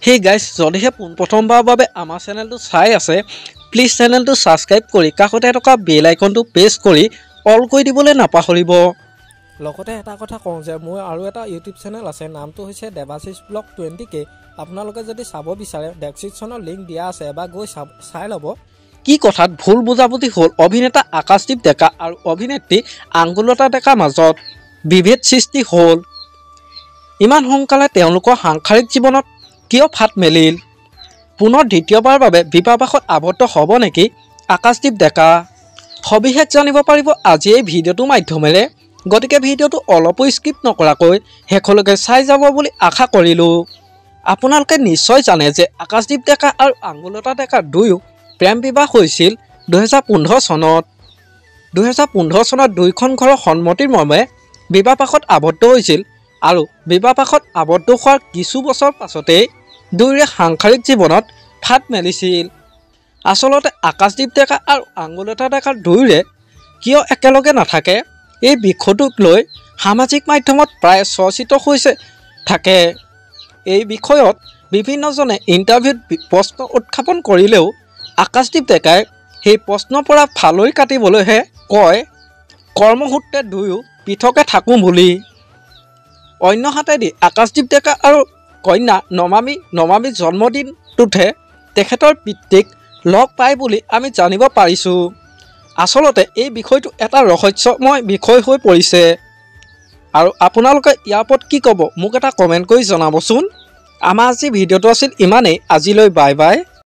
Hey guys, যদিহে পোনপ্ৰথমবাৰৰ বাবে আমাৰ চেনেলটো চাই আছে, প্লিজ চেনেলটো সাবস্ক্ৰাইব কৰি কাষতে থকা বেল আইকনটো প্ৰেছ কৰি অল কৰি দিবলৈ নাপাহৰিব। লগতে এটা কথা কওঁ যে মোৰ আৰু এটা ইউটিউব চেনেল আছে, নামটো হৈছে দেৱাশিষ ব্লগ 20K। আপোনালোকে যদি চাব বিচাৰে ডেসক্ৰিপচনৰ লিংক দিয়া আছে, এবাৰ গৈ চাই ল'ব। কি কথাত ভুল বুজাবুজি হ'ল অভিনেতা আকাশদ্বীপ ডেকা আৰু অভিনেত্ৰী আংগুলতা ডেকাৰ মাজত বিভেদ সৃষ্টি হ'ল। ইমান সোনকালে তেওঁলোকৰ সাংসাৰিক জীৱনত কিয় ফাট মেলিল? পুনৰ দ্বিতীয়বাৰৰ বাবে বিবাহপাশত আবদ্ধ হ'ব নেকি আকাশদ্বীপ ডেকা? সবিশেষ জানিব পাৰিব আজি এই ভিডিঅ'টোৰ মাধ্যমেৰে, গতিকে ভিডিঅ'টো অলপো স্কিপ নকৰাকৈ শেষলৈকে চাই যাব বুলি আশা কৰিলোঁ। আপোনালোকে নিশ্চয় জানে যে আকাশদ্বীপ ডেকা আৰু আংগুলতা ডেকাৰ দুয়ো প্ৰেম বিবাহ হৈছিল 2015 চনত। 2015 চনত দুয়োখন ঘৰৰ সন্মতিৰ মৰ্মে বিবাহপাশত আবদ্ধ হৈছিল আৰু বিবাহপাশত আবদ্ধ হোৱাৰ কিছু বছৰ পাছতেই দুয়োৰে সাংসাৰিক জীৱনত ফাট মেলিছিল। আচলতে আকাশদ্বীপ ডেকা আৰু আংগুলতা ডেকাৰ দুয়োৰে কিয় একেলগে নাথাকে, এই বিষয়টোক লৈ সামাজিক মাধ্যমত প্ৰায় চৰ্চিত হৈছে থাকে। এই বিষয়ত বিভিন্নজনে ইণ্টাৰভিউত প্ৰশ্ন উত্থাপন কৰিলেও আকাশদ্বীপ ডেকাই সেই প্ৰশ্নৰ পৰা ফালৰি কাটিবলৈহে কয় কৰ্মসূত্ৰে দুয়ো পৃথকে থাকোঁ বুলি। অন্যহাতেদি আকাশদ্বীপ ডেকা আৰু কন্যা নমামীৰ জন্মদিনটোতহে তেখেতৰ পিতৃক লগ পায় বুলি আমি জানিব পাৰিছোঁ। আচলতে এই বিষয়টো এটা ৰহস্যময় বিষয় হৈ পৰিছে আৰু আপোনালোকে ইয়াৰ ওপৰত কি ক'ব মোক এটা কমেণ্ট কৰি জনাবচোন। আমাৰ আজি ভিডিঅ'টো আছিল ইমানেই। আজিলৈ বাই বাই।